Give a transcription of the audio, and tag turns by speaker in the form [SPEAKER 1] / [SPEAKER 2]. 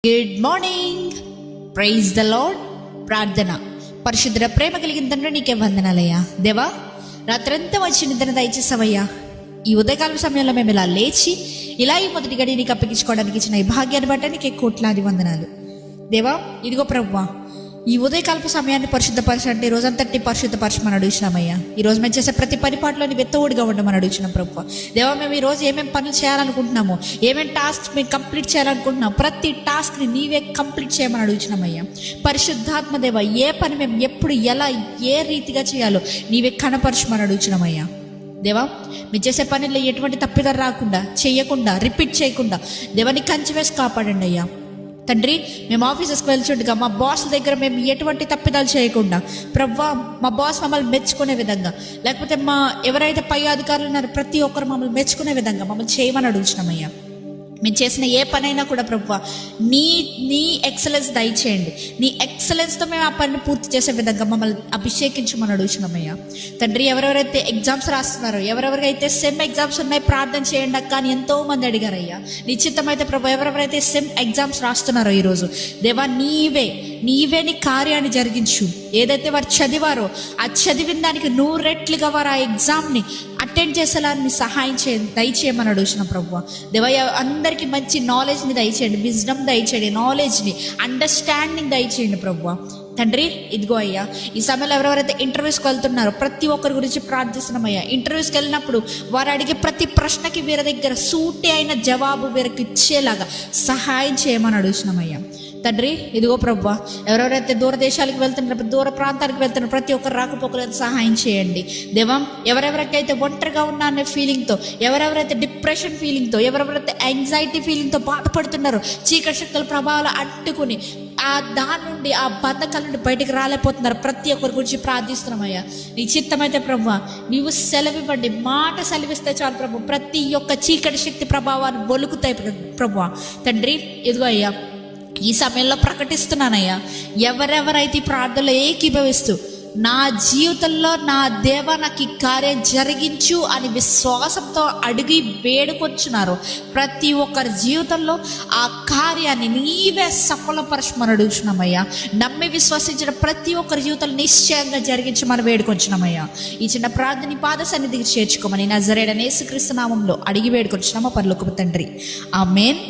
[SPEAKER 1] Good morning, praise the Lord. ప్రార్థన. పరిశుద్ధ ప్రేమ కలిగిన తండ్రి, నీకే వందనాలయ్యా. దేవా, రాత్రంతా వచ్చి నిద్ర దయచేసావయ్యా. ఈ ఉదయకాల సమయంలో మేము ఇలా లేచి ఇలా ఈ మొదటి గడి నీకు అప్పగించుకోవడానికి ఇచ్చిన ఈ భాగ్యాన్ని బట్టి నీకే కోట్లాది వందనాలు దేవా. ఇదిగో ప్రభువా, ఈ ఉదయకాలపు సమయాన్ని పరిశుద్ధపరచండి, ఈ రోజంతటి పరిశుద్ధపరచమని అడుగుతున్నామయ్యా. ఈ రోజు మేము చేసే ప్రతి పరిపాటులో నీ వెత్తోడుగా ఉండమని అడుగుతున్నాం ప్రభువా. దేవా, మేము ఈ రోజు ఏమేమి పనులు చేయాలనుకుంటున్నామో, ఏమేమి టాస్క్ మేము కంప్లీట్ చేయాలనుకుంటున్నాం, ప్రతి టాస్క్ని నీవే కంప్లీట్ చేయమని అడుగుతున్నామయ్యా. పరిశుద్ధాత్మ దేవ, ఏ పని మేము ఎప్పుడు ఎలా ఏ రీతిగా చేయాలో నీవే కనపరచమని అడుగుతున్నామయ్యా. దేవా, మీరు చేసే పనిలో ఎటువంటి తప్పిదాలు రాకుండా, చేయకుండా, రిపీట్ చేయకుండా దేవాన్ని కంచి వేసి కాపాడండి అయ్యా. తండ్రి, మేము ఆఫీసెస్కి వెళ్తుండగా మా బాస్ దగ్గర మేము ఎటువంటి తప్పిదాలు చేయకుండా ప్రభువా, మా బాస్ మమ్మల్ని మెచ్చుకునే విధంగా, లేకపోతే మా ఎవరైతే పై అధికారులు ఉన్నారో ప్రతి ఒక్కరు మమ్మల్ని మెచ్చుకునే విధంగా మమ్మల్ని చేయమని అడుగుతున్నామయ్యా. మేము చేసిన ఏ పనైనా కూడా ప్రభువా, నీ ఎక్సలెన్స్ దయచేయండి. నీ ఎక్సలెన్స్తో మేము ఆ పనిని పూర్తి చేసే విధంగా మమ్మల్ని అభిషేకించమని అడుగుతున్నామయ్యా. తండ్రి, ఎవరెవరైతే ఎగ్జామ్స్ రాస్తున్నారో, ఎవరెవరికైతే సెమ్ ఎగ్జామ్స్ ఉన్నాయి ప్రార్థన చేయండి అక్క అని ఎంతో మంది అడిగారయ్యా. నిశ్చితమైతే ప్రభు, ఎవరెవరైతే సెమ్ ఎగ్జామ్స్ రాస్తున్నారో ఈరోజు దేవా, నీవే నీ కార్యాన్ని జరిగించు. ఏదైతే వారు చదివారో ఆ చదివిన దానికి 100 రెట్లుగా వారు ఆ ఎగ్జామ్ని అటెండ్ చేసేలా సహాయం దయచేయమని అడుగుతున్నాం ప్రభువా. దేవా, అందరికీ మంచి నాలెడ్జ్ని దయచేయండి, విజ్డమ్ దయచేయండి, నాలెడ్జ్ని, అండర్స్టాండింగ్ దయచేయండి ప్రభువా. తండ్రి, ఇదిగో అయ్యా, ఈ సమయంలో ఎవరెవరైతే ఇంటర్వ్యూస్కి వెళ్తున్నారో ప్రతి ఒక్కరి గురించి ప్రార్థిస్తున్నామయ్యా. ఇంటర్వ్యూస్కి వెళ్ళినప్పుడు వారు అడిగే ప్రతి ప్రశ్నకి వీరి దగ్గర సూటి అయిన జవాబు వీరికి ఇచ్చేలాగా సహాయం చేయమని అడుగుతున్నామయ్యా. తండ్రి, ఇదిగో ప్రభువా, ఎవరెవరైతే దూర దేశాలకు వెళ్తున్నారు, దూర ప్రాంతాలకు వెళ్తున్నారు, ప్రతి ఒక్కరు రాకపోకలకు సహాయం చేయండి దేవం. ఎవరెవరికైతే ఒంటరిగా ఉన్నా అనే ఫీలింగ్తో, ఎవరెవరైతే డిప్రెషన్ ఫీలింగ్తో, ఎవరెవరైతే యాంగ్జైటీ ఫీలింగ్తో బాధపడుతున్నారో, చీకటి శక్తుల ప్రభావాలు అంటుకుని ఆ దాని నుండి, ఆ బంధకాల నుండి బయటికి రాలేకపోతున్నారు, ప్రతి ఒక్కరి గురించి ప్రార్థిస్తున్నామయ్యా. నీ చిత్తమైతే ప్రభువా, నీవు సెలవివ్వండి, మాట సెలవిస్తే చాలు ప్రభు, ప్రతి ఒక్క చీకటి శక్తి ప్రభావాన్ని ఒలుకుతాయి ప్రభువా. తండ్రి, ఇదిగో అయ్యా, ఈ సమయంలో ప్రకటిస్తున్నానయ్యా, ఎవరెవరైతే ఈ ప్రార్థనలో ఏకీభవిస్తూ నా జీవితంలో నా దేవా నాకు ఈ కార్యం జరిగించు అని విశ్వాసంతో అడిగి వేడుకొచ్చున్నారు, ప్రతి ఒక్కరి జీవితంలో ఆ కార్యాన్ని నీవే సఫలపరచమని అడుగుతున్నామయ్యా. నమ్మి విశ్వసించిన ప్రతి ఒక్కరి జీవితంలో నిశ్చయంగా జరిగించమని వేడుకొచ్చున్నామయ్యా. ఈ చిన్న ప్రార్థన పాద సన్నిధికి చేర్చుకోమని నజరేయుడైన యేసుక్రీస్తు నామములో అడిగి వేడుకొచ్చున్నామా పరలోకపు తండ్రి, ఆమేన్.